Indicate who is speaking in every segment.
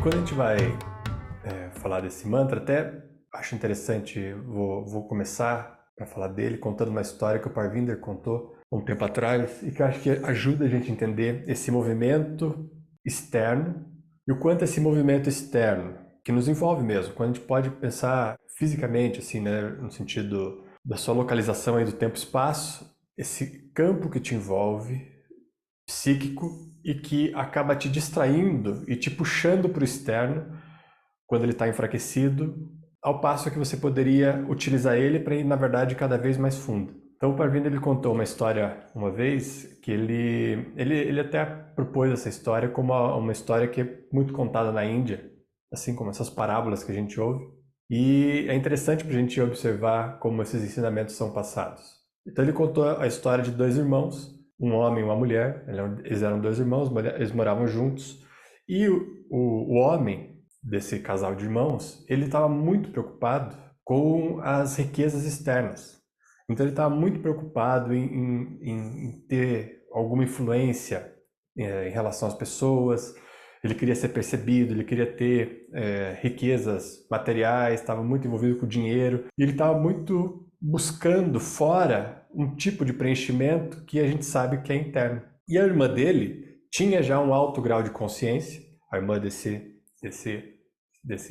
Speaker 1: quando a gente vai falar desse mantra, até acho interessante, vou começar para falar dele contando uma história que o Parvinder contou um tempo atrás e que eu acho que ajuda a gente a entender esse movimento externo e o quanto esse movimento externo, que nos envolve mesmo, quando a gente pode pensar fisicamente, assim, né, no sentido da sua localização aí do tempo e espaço, esse campo que te envolve, psíquico, e que acaba te distraindo e te puxando para o externo quando ele está enfraquecido, ao passo que você poderia utilizar ele para ir, na verdade, cada vez mais fundo. Então o Parvinder ele contou uma história uma vez que ele até propôs essa história como uma história que é muito contada na Índia, assim como essas parábolas que a gente ouve. E é interessante para a gente observar como esses ensinamentos são passados. Então ele contou a história de dois irmãos, um homem e uma mulher. Eles eram dois irmãos, eles moravam juntos. E o homem desse casal de irmãos, ele estava muito preocupado com as riquezas externas. Então ele estava muito preocupado em ter alguma influência em relação às pessoas. Ele queria ser percebido, ele queria ter riquezas materiais, estava muito envolvido com o dinheiro. E ele estava muito buscando fora um tipo de preenchimento que a gente sabe que é interno. E a irmã dele tinha já um alto grau de consciência, a irmã desse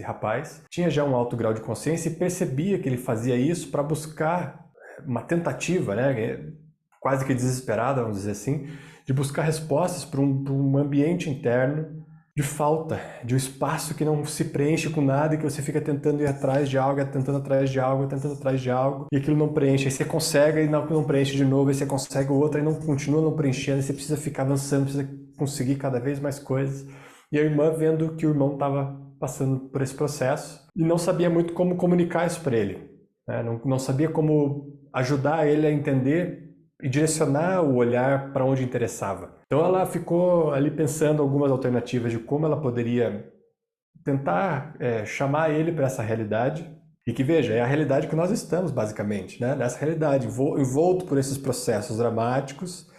Speaker 1: rapaz, tinha já um alto grau de consciência e percebia que ele fazia isso para buscar uma tentativa, né, quase que desesperada, vamos dizer assim, de buscar respostas para um ambiente interno de falta, de um espaço que não se preenche com nada e que você fica tentando ir atrás de algo, tentando atrás de algo, tentando atrás de algo, e aquilo não preenche, aí você consegue e não preenche de novo, aí você consegue outra e não continua não preenchendo, aí você precisa ficar avançando, precisa conseguir cada vez mais coisas. E a irmã vendo que o irmão estava passando por esse processo e não sabia muito como comunicar isso para ele, né? Não sabia como ajudar ele a entender e direcionar o olhar para onde interessava. Então ela ficou ali pensando algumas alternativas de como ela poderia tentar chamar ele para essa realidade. E que, veja, é a realidade que nós estamos, basicamente, né? Nessa realidade, envolto por esses processos dramáticos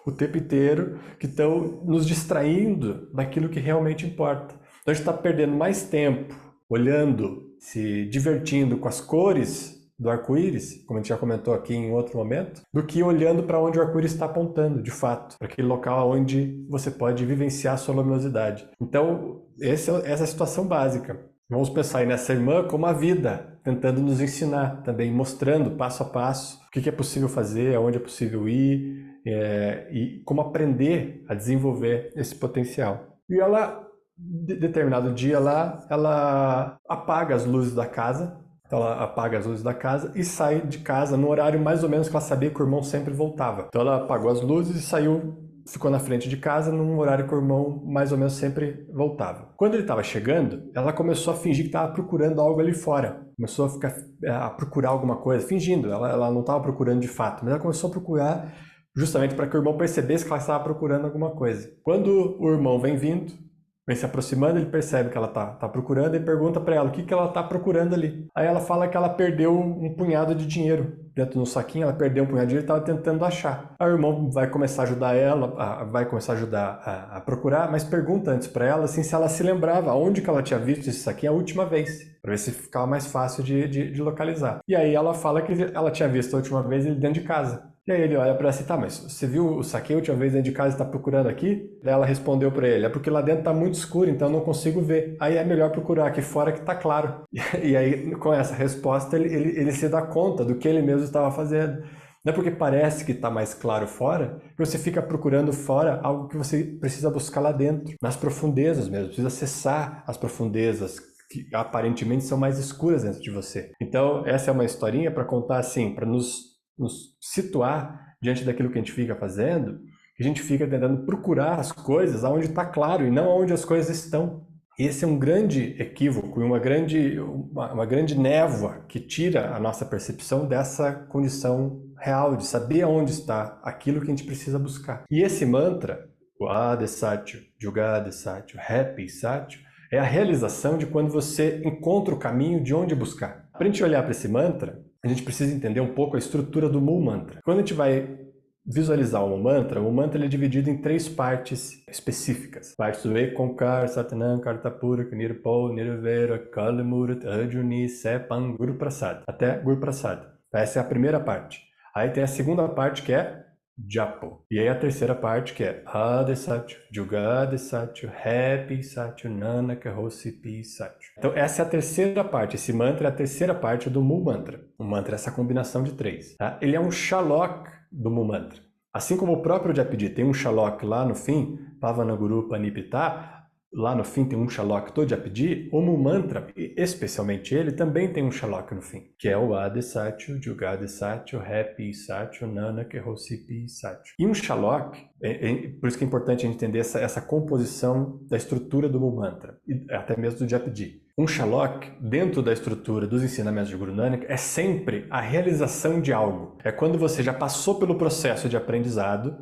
Speaker 1: o tempo inteiro, que estão nos distraindo daquilo que realmente importa. Então a gente está perdendo mais tempo olhando, se divertindo com as cores do arco-íris, como a gente já comentou aqui em outro momento, do que olhando para onde o arco-íris está apontando, de fato, para aquele local onde você pode vivenciar a sua luminosidade. Então, essa é a situação básica. Vamos pensar aí nessa irmã como a vida, tentando nos ensinar também, mostrando passo a passo o que é possível fazer, aonde é possível ir, e como aprender a desenvolver esse potencial. E ela, determinado dia lá, ela apaga as luzes da casa. Então ela apaga as luzes da casa e sai de casa no horário mais ou menos que ela sabia que o irmão sempre voltava. Então ela apagou as luzes e saiu, ficou na frente de casa num horário que o irmão mais ou menos sempre voltava. Quando ele estava chegando, ela começou a fingir que estava procurando algo ali fora. Começou a procurar alguma coisa, fingindo. Ela não estava procurando de fato, mas ela começou a procurar justamente para que o irmão percebesse que ela estava procurando alguma coisa. Quando o irmão vem vindo, vem se aproximando, ele percebe que ela tá procurando e pergunta para ela o que ela tá procurando ali. Aí ela fala que ela perdeu um punhado de dinheiro dentro do saquinho, ela perdeu um punhado de dinheiro e estava tentando achar. Aí o irmão vai começar a ajudar ela, vai começar a ajudar a procurar, mas pergunta antes para ela assim, se ela se lembrava onde que ela tinha visto esse saquinho a última vez, para ver se ficava mais fácil de localizar. E aí ela fala que ela tinha visto a última vez ele dentro de casa. E aí ele olha para ela assim, tá, mas você viu o saquinho a última vez dentro de casa e está procurando aqui? Daí ela respondeu para ele, é porque lá dentro está muito escuro, então eu não consigo ver. Aí é melhor procurar aqui fora que está claro. E aí, com essa resposta, ele se dá conta do que ele mesmo estava fazendo. Não é porque parece que está mais claro fora, que você fica procurando fora algo que você precisa buscar lá dentro, nas profundezas mesmo, precisa acessar as profundezas que aparentemente são mais escuras dentro de você. Então, essa é uma historinha para contar assim, para nos situar diante daquilo que a gente fica fazendo, que a gente fica tentando procurar as coisas aonde está claro e não aonde as coisas estão. Esse é um grande equívoco e uma grande névoa que tira a nossa percepção dessa condição real, de saber aonde está aquilo que a gente precisa buscar. E esse mantra, o Adesatyo, Jugadesatyo, Happy Satyo, é a realização de quando você encontra o caminho de onde buscar. Para a gente olhar para esse mantra, a gente precisa entender um pouco a estrutura do Mu Mantra. Quando a gente vai visualizar o mantra ele é dividido em 3 partes específicas. Partes do Ekonkar, Satanam, Kartapura, Nirpo, Nirvera, Kalimurat, Arjuni, Sepam, Guru Prasad. Até Guru Prasad. Essa é a primeira parte. Aí tem a segunda parte que é Japo. E aí a terceira parte que é Adesatyu, Jugadesatyu, Happy Satyu, Nanaka, Hosipi Satyu. Então essa é a terceira parte. Esse mantra é a terceira parte do Mu Mantra. O mantra é essa combinação de 3. Tá? Ele é um shalok do Mu Mantra. Assim como o próprio Japji tem um shalok lá no fim, Pavanaguru Panipita, lá no fim tem um shalok do Japji, o Mu Mantra, especialmente ele, também tem um shalok no fim, que é o Adesatyu, Jugadesatyu, Happy Satyu, Nanaka, Hosipi Satyu. E um shalok, por isso que é importante a gente entender essa composição da estrutura do Mu Mantra, e até mesmo do Japji. Um shalok, dentro da estrutura dos ensinamentos de Guru Nanak, é sempre a realização de algo. É quando você já passou pelo processo de aprendizado,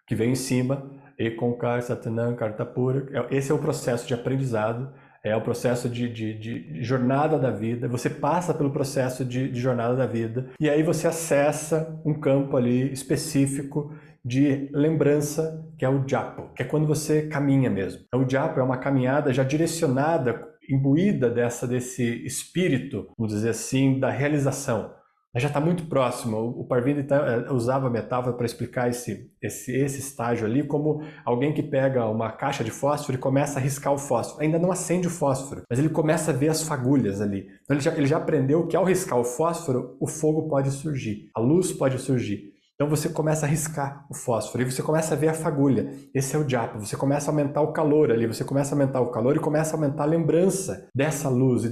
Speaker 1: que vem em cima, Ekonkar, Satanam, Kartapura. Esse é o processo de aprendizado, é o processo de jornada da vida. Você passa pelo processo de jornada da vida e aí você acessa um campo ali específico de lembrança, que é o Japo, que é quando você caminha mesmo. O Japo é uma caminhada já direcionada, imbuída desse espírito, vamos dizer assim, da realização. Já está muito próximo. O Parvind usava a metáfora para explicar esse estágio ali como alguém que pega uma caixa de fósforo e começa a riscar o fósforo. Ainda não acende o fósforo, mas ele começa a ver as fagulhas ali. Então ele já aprendeu que ao riscar o fósforo, o fogo pode surgir, a luz pode surgir. Então você começa a riscar o fósforo e você começa a ver a fagulha. Esse é o japa. Você começa a aumentar o calor ali, você começa a aumentar o calor e começa a aumentar a lembrança dessa luz e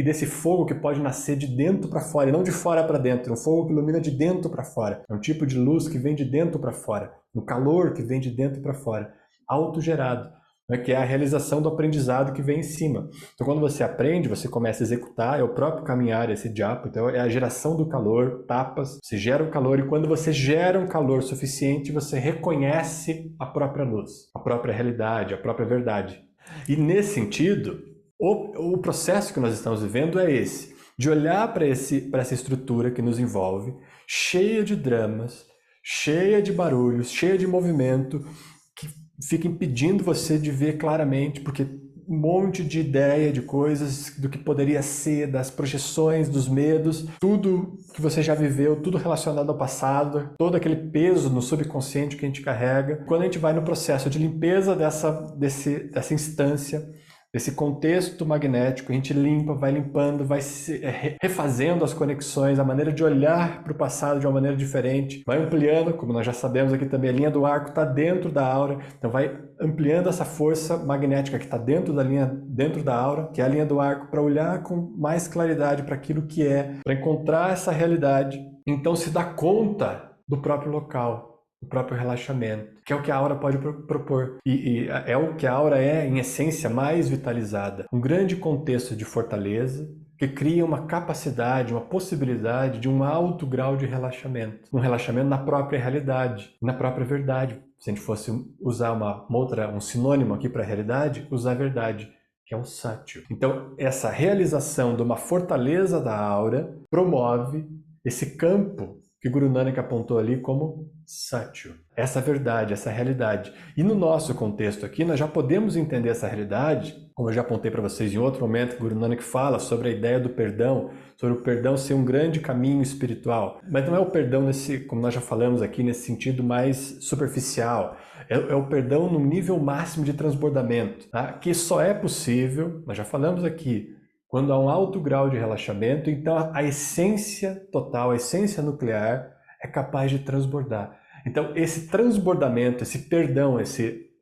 Speaker 1: desse fogo que pode nascer de dentro para fora, e não de fora para dentro. É um fogo que ilumina de dentro para fora. É um tipo de luz que vem de dentro para fora, um calor que vem de dentro para fora, autogerado, né, que é a realização do aprendizado que vem em cima. Então quando você aprende, você começa a executar, é o próprio caminhar, esse japa, então é a geração do calor, tapas, você gera o calor e quando você gera um calor suficiente, você reconhece a própria luz, a própria realidade, a própria verdade. E nesse sentido, o processo que nós estamos vivendo é esse, de olhar para essa estrutura que nos envolve, cheia de dramas, cheia de barulhos, cheia de movimento, fica impedindo você de ver claramente, porque um monte de ideia, de coisas, do que poderia ser, das projeções, dos medos, tudo que você já viveu, tudo relacionado ao passado, todo aquele peso no subconsciente que a gente carrega. Quando a gente vai no processo de limpeza dessa instância, desse contexto magnético, a gente limpa, vai limpando, vai refazendo as conexões, a maneira de olhar para o passado de uma maneira diferente, vai ampliando, como nós já sabemos aqui também, a linha do arco está dentro da aura, então vai ampliando essa força magnética que está dentro da aura, que é a linha do arco, para olhar com mais claridade para aquilo que é, para encontrar essa realidade, então se dá conta do próprio local, o próprio relaxamento, que é o que a aura pode propor. E é o que a aura é, em essência, mais vitalizada. Um grande contexto de fortaleza que cria uma capacidade, uma possibilidade de um alto grau de relaxamento. Um relaxamento na própria realidade, na própria verdade. Se a gente fosse usar um sinônimo aqui para a realidade, usar a verdade, que é o Satyu. Então, essa realização de uma fortaleza da aura promove esse campo que Guru Nanak apontou ali como Satyu, essa verdade, essa realidade. E no nosso contexto aqui, nós já podemos entender essa realidade, como eu já apontei para vocês em outro momento, Guru Nanak fala sobre a ideia do perdão, sobre o perdão ser um grande caminho espiritual. Mas não é o perdão, como nós já falamos aqui, nesse sentido mais superficial. É o perdão no nível máximo de transbordamento, tá? Que só é possível, nós já falamos aqui, quando há um alto grau de relaxamento, então a essência total, a essência nuclear é capaz de transbordar. Então esse transbordamento, esse perdão,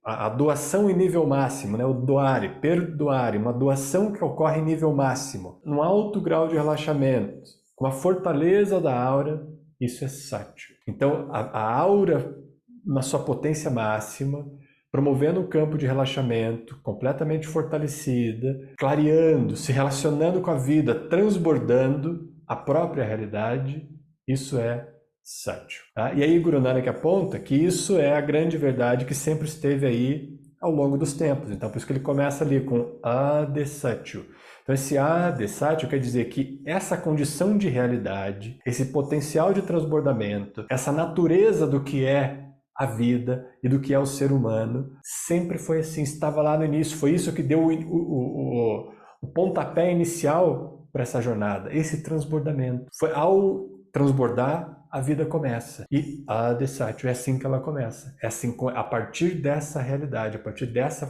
Speaker 1: a doação em nível máximo, né? O doare, perdoare, uma doação que ocorre em nível máximo, num alto grau de relaxamento, com a fortaleza da aura, isso é Satyu. Então a aura na sua potência máxima, promovendo um campo de relaxamento, completamente fortalecida, clareando, se relacionando com a vida, transbordando a própria realidade, isso é Satyu. Tá? E aí Guru Nanak aponta que isso é a grande verdade que sempre esteve aí ao longo dos tempos. Então por isso que ele começa ali com Adesatyu. Então esse Adesatyo quer dizer que essa condição de realidade, esse potencial de transbordamento, essa natureza do que é a vida e do que é o ser humano, sempre foi assim, estava lá no início, foi isso que deu o pontapé inicial para essa jornada, esse transbordamento. Foi ao transbordar, a vida começa. E a Adesatyo é assim que ela começa. É assim, a partir dessa realidade, a partir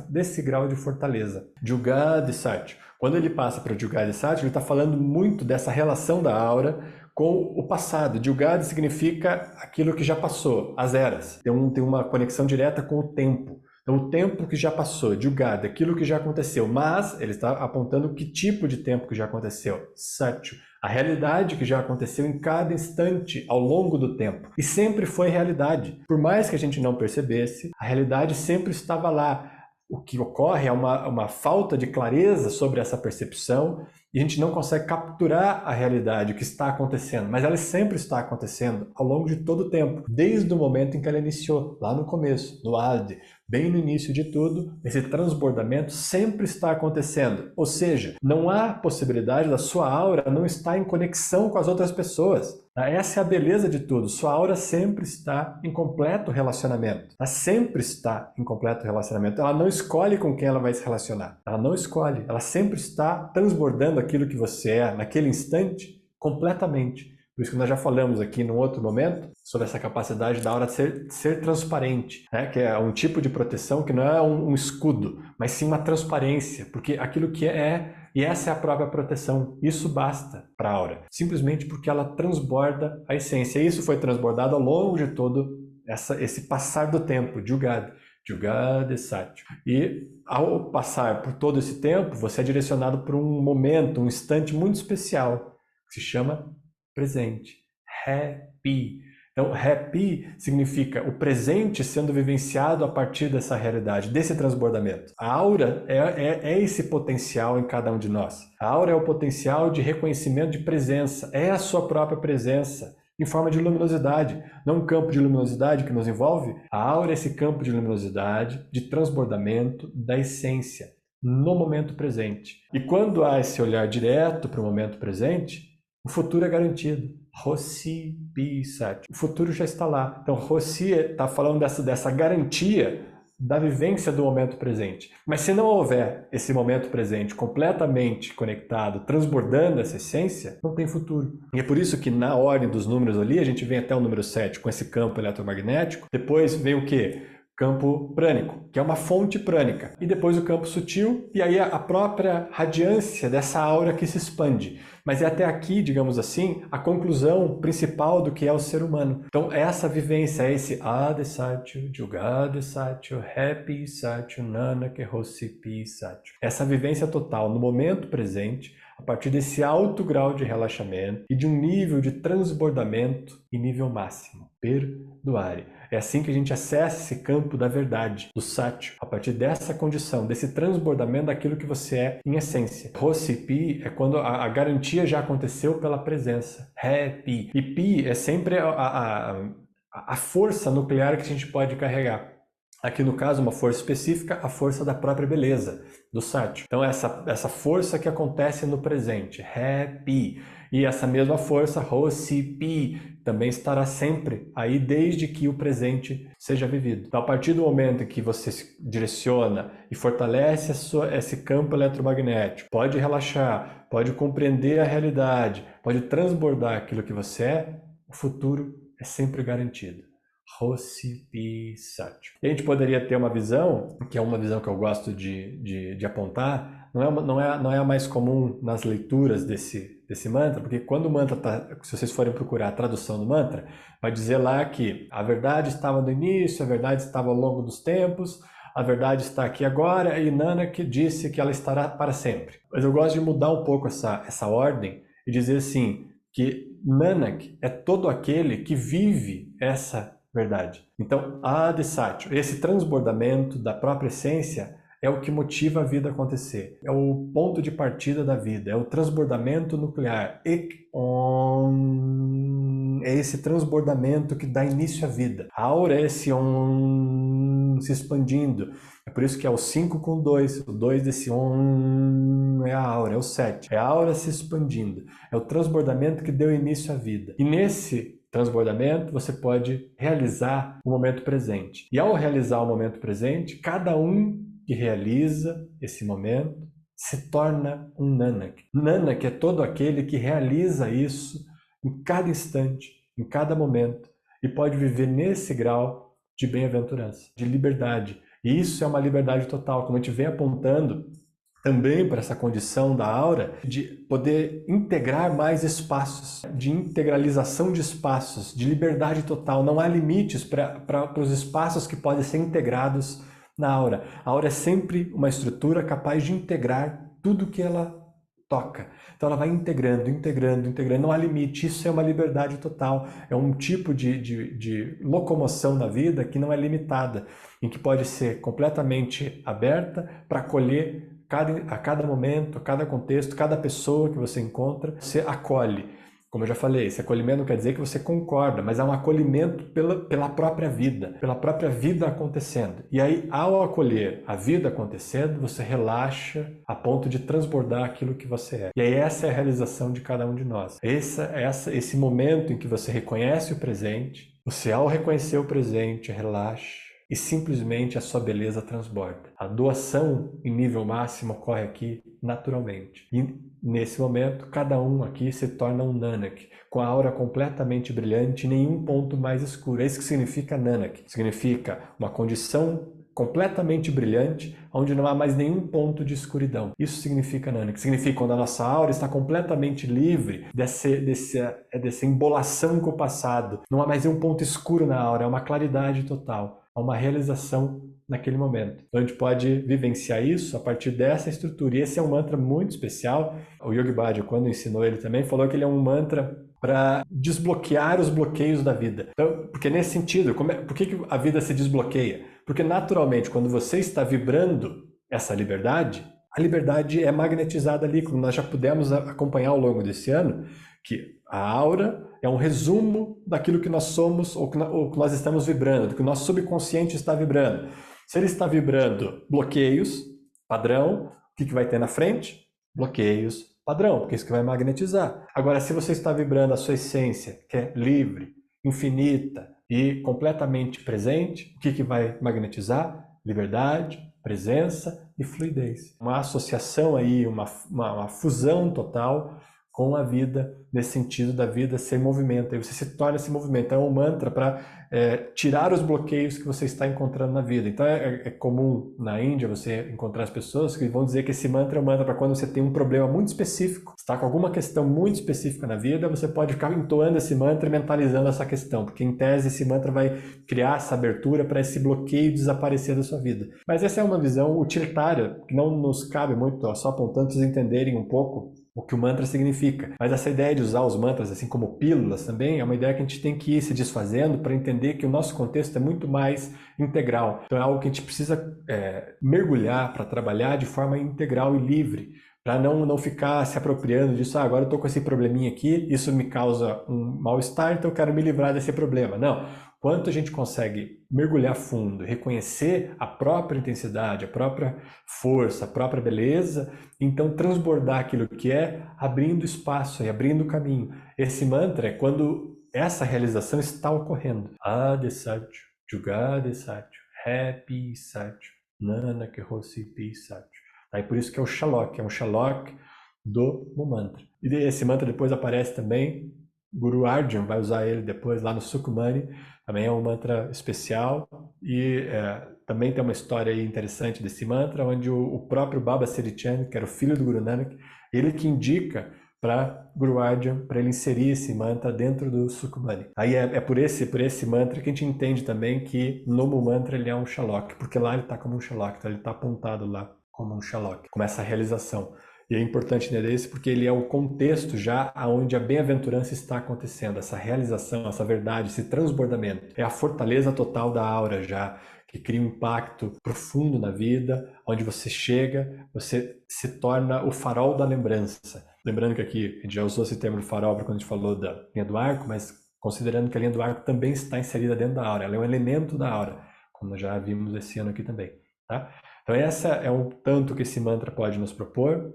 Speaker 1: desse grau de fortaleza. Juga Adesatyo. Quando ele passa para o Juga Adesatyo, ele está falando muito dessa relação da aura com o passado. Juga significa aquilo que já passou, as eras. Tem uma conexão direta com o tempo. Então, o tempo que já passou, Jugada, aquilo que já aconteceu, mas ele está apontando que tipo de tempo que já aconteceu, Satyo, a realidade que já aconteceu em cada instante ao longo do tempo. E sempre foi realidade. Por mais que a gente não percebesse, a realidade sempre estava lá. O que ocorre é uma falta de clareza sobre essa percepção e a gente não consegue capturar a realidade, o que está acontecendo, mas ela sempre está acontecendo ao longo de todo o tempo, desde o momento em que ela iniciou, lá no começo, no Adi, bem no início de tudo, esse transbordamento sempre está acontecendo. Ou seja, não há possibilidade da sua aura não estar em conexão com as outras pessoas. Essa é a beleza de tudo. Sua aura sempre está em completo relacionamento. Ela sempre está em completo relacionamento. Ela não escolhe com quem ela vai se relacionar. Ela não escolhe. Ela sempre está transbordando aquilo que você é naquele instante completamente. Por isso que nós já falamos aqui num outro momento sobre essa capacidade da aura de ser transparente, né? Que é um tipo de proteção que não é um escudo, mas sim uma transparência, porque aquilo que é, e essa é a própria proteção, isso basta para a aura, simplesmente porque ela transborda a essência. E isso foi transbordado ao longo de todo esse passar do tempo, Jugada Adesatyo. E ao passar por todo esse tempo, você é direcionado para um momento, um instante muito especial, que se chama presente, happy. Então, happy significa o presente sendo vivenciado a partir dessa realidade, desse transbordamento. A aura é esse potencial em cada um de nós. A aura é o potencial de reconhecimento de presença, é a sua própria presença, em forma de luminosidade. Não um campo de luminosidade que nos envolve. A aura é esse campo de luminosidade, de transbordamento da essência, no momento presente. E quando há esse olhar direto para o momento presente, o futuro é garantido. Hosi Pi Sat. O futuro já está lá. Então, Hosi está falando dessa garantia da vivência do momento presente. Mas se não houver esse momento presente completamente conectado, transbordando essa essência, não tem futuro. E é por isso que na ordem dos números ali, a gente vem até o número 7 com esse campo eletromagnético. Depois vem o quê? Campo prânico, que é uma fonte prânica. E depois o campo sutil, e aí a própria radiância dessa aura que se expande. Mas é até aqui, digamos assim, a conclusão principal do que é o ser humano. Então, essa vivência, esse Adesatyo, Juga Adesatyo, Happy Satyo, Nanak Hosi Pi Satyo. Essa vivência total no momento presente, a partir desse alto grau de relaxamento e de um nível de transbordamento em nível máximo. Perdoare. É assim que a gente acessa esse campo da verdade, do Satyo, a partir dessa condição, desse transbordamento daquilo que você é em essência. Hosi Pi é quando a garantia já aconteceu pela presença. Happy. E Pi é sempre a força nuclear que a gente pode carregar. Aqui no caso, uma força específica, a força da própria beleza, do Satyo. Então essa força que acontece no presente, Happy. E essa mesma força, Hosi Pi, também estará sempre aí desde que o presente seja vivido. Então, a partir do momento em que você se direciona e fortalece esse campo eletromagnético, pode relaxar, pode compreender a realidade, pode transbordar aquilo que você é, o futuro é sempre garantido. Hosi Pi Satyo. E a gente poderia ter uma visão, que é uma visão que eu gosto de apontar, não é a mais comum nas leituras desse mantra, porque quando o mantra se vocês forem procurar a tradução do mantra, vai dizer lá que a verdade estava no início, a verdade estava ao longo dos tempos, a verdade está aqui agora, e Nanak disse que ela estará para sempre. Mas eu gosto de mudar um pouco essa ordem e dizer assim, que Nanak é todo aquele que vive essa verdade. Então, Adesatyo, esse transbordamento da própria essência é o que motiva a vida a acontecer. É o ponto de partida da vida, é o transbordamento nuclear. É esse transbordamento que dá início à vida. A aura é esse se expandindo. É por isso que é o 5 com o 2. O 2 desse é a aura, é o 7. É a aura se expandindo. É o transbordamento que deu início à vida. E nesse transbordamento, você pode realizar o momento presente. E ao realizar o momento presente, cada um que realiza esse momento se torna um Nanak. Nanak é todo aquele que realiza isso em cada instante, em cada momento, e pode viver nesse grau de bem-aventurança, de liberdade. E isso é uma liberdade total, como a gente vem apontando também para essa condição da aura, de poder integrar mais espaços, de integralização de espaços, de liberdade total. Não há limites para os espaços que podem ser integrados na aura. A aura é sempre uma estrutura capaz de integrar tudo que ela toca. Então ela vai integrando, integrando, integrando. Não há limite. Isso é uma liberdade total. É um tipo de locomoção da vida que não é limitada, em que pode ser completamente aberta para acolher a cada momento, a cada contexto, cada pessoa que você encontra, você acolhe. Como eu já falei, esse acolhimento não quer dizer que você concorda, mas é um acolhimento pela própria vida acontecendo. E aí, ao acolher a vida acontecendo, você relaxa a ponto de transbordar aquilo que você é. E aí essa é a realização de cada um de nós. Esse momento em que você reconhece o presente, você ao reconhecer o presente, relaxa, e simplesmente a sua beleza transborda. A doação em nível máximo ocorre aqui naturalmente. E nesse momento, cada um aqui se torna um Nanak, com a aura completamente brilhante e nenhum ponto mais escuro. É isso que significa Nanak. Significa uma condição completamente brilhante, onde não há mais nenhum ponto de escuridão. Isso significa Nanak. Significa quando a nossa aura está completamente livre dessa embolação com o passado. Não há mais nenhum ponto escuro na aura, é uma claridade total. A uma realização naquele momento. Então a gente pode vivenciar isso a partir dessa estrutura. E esse é um mantra muito especial. O Yogi Bhajan, quando ensinou ele também, falou que ele é um mantra para desbloquear os bloqueios da vida. Então, porque nesse sentido, por que a vida se desbloqueia? Porque naturalmente, quando você está vibrando essa liberdade, a liberdade é magnetizada ali, como nós já pudemos acompanhar ao longo desse ano, que a aura é um resumo daquilo que nós somos ou que nós estamos vibrando, do que o nosso subconsciente está vibrando. Se ele está vibrando bloqueios, padrão, o que vai ter na frente? Bloqueios, padrão, porque isso que vai magnetizar. Agora, se você está vibrando a sua essência, que é livre, infinita e completamente presente, o que vai magnetizar? Liberdade, presença e fluidez. Uma associação aí, uma fusão total com a vida, nesse sentido da vida ser movimento. Aí você se torna esse movimento. É um mantra para tirar os bloqueios que você está encontrando na vida. Então é comum na Índia você encontrar as pessoas que vão dizer que esse mantra é um mantra para quando você tem um problema muito específico, está com alguma questão muito específica na vida, você pode ficar entoando esse mantra e mentalizando essa questão, porque em tese esse mantra vai criar essa abertura para esse bloqueio desaparecer da sua vida. Mas essa é uma visão utilitária, que não nos cabe muito, só apontando para vocês entenderem um pouco o que o mantra significa. Mas essa ideia de usar os mantras assim como pílulas também é uma ideia que a gente tem que ir se desfazendo para entender que o nosso contexto é muito mais integral. Então é algo que a gente precisa mergulhar para trabalhar de forma integral e livre, para não ficar se apropriando disso. Agora eu estou com esse probleminha aqui, isso me causa um mal-estar, então eu quero me livrar desse problema. Não. Quanto a gente consegue mergulhar fundo, reconhecer a própria intensidade, a própria força, a própria beleza, então transbordar aquilo que é, abrindo espaço e abrindo caminho. Esse mantra é quando essa realização está ocorrendo. Ade Satya, Jugade Satya, Happy Satya, Nanak Hosi Satya. Aí por isso que é o Shalok, é um Shalok do mantra. E esse mantra depois aparece também, Guru Arjan vai usar ele depois lá no Sukhmani, também é um mantra especial e também tem uma história aí interessante desse mantra, onde o próprio Baba Siddhi Chand, que era o filho do Guru Nanak, ele que indica para Guru Arjan, para ele inserir esse mantra dentro do Sukhmani. Aí é por esse mantra que a gente entende também que no mantra ele é um Shalok, porque lá ele está como um Shalok, então ele está apontado lá como um Shalok, como essa realização. E é importante entender isso porque ele é o contexto já onde a bem-aventurança está acontecendo, essa realização, essa verdade, esse transbordamento. É a fortaleza total da aura já, que cria um impacto profundo na vida, onde você chega, você se torna o farol da lembrança. Lembrando que aqui a gente já usou esse termo de farol quando a gente falou da linha do arco, mas considerando que a linha do arco também está inserida dentro da aura, ela é um elemento da aura. como já vimos esse ano aqui também, tá? Então essa é o tanto que esse mantra pode nos propor.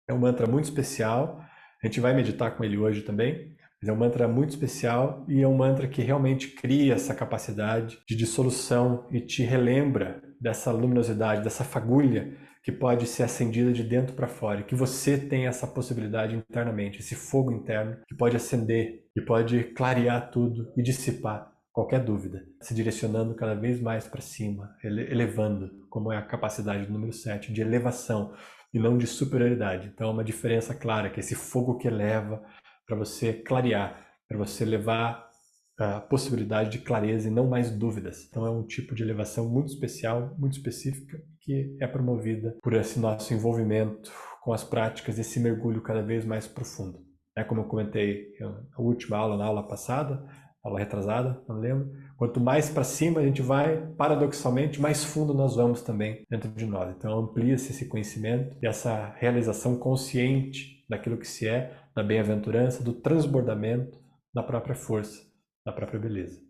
Speaker 1: É um mantra muito especial, a gente vai meditar com ele hoje também, mas é um mantra muito especial e é um mantra que realmente cria essa capacidade de dissolução e te relembra dessa luminosidade, dessa fagulha que pode ser acendida de dentro para fora, que você tem essa possibilidade internamente, esse fogo interno que pode acender, que pode clarear tudo e dissipar qualquer dúvida, se direcionando cada vez mais para cima, elevando, como é a capacidade do número 7, de elevação e não de superioridade. Então é uma diferença clara, que é esse fogo que eleva para você clarear, para você levar a possibilidade de clareza e não mais dúvidas. Então é um tipo de elevação muito especial, muito específica, que é promovida por esse nosso envolvimento com as práticas, esse mergulho cada vez mais profundo. Como eu comentei na última aula, na aula passada, aula retrasada, não lembro, quanto mais para cima a gente vai, paradoxalmente, mais fundo nós vamos também dentro de nós. Então amplia-se esse conhecimento e essa realização consciente daquilo que se é, da bem-aventurança, do transbordamento da própria força, da própria beleza.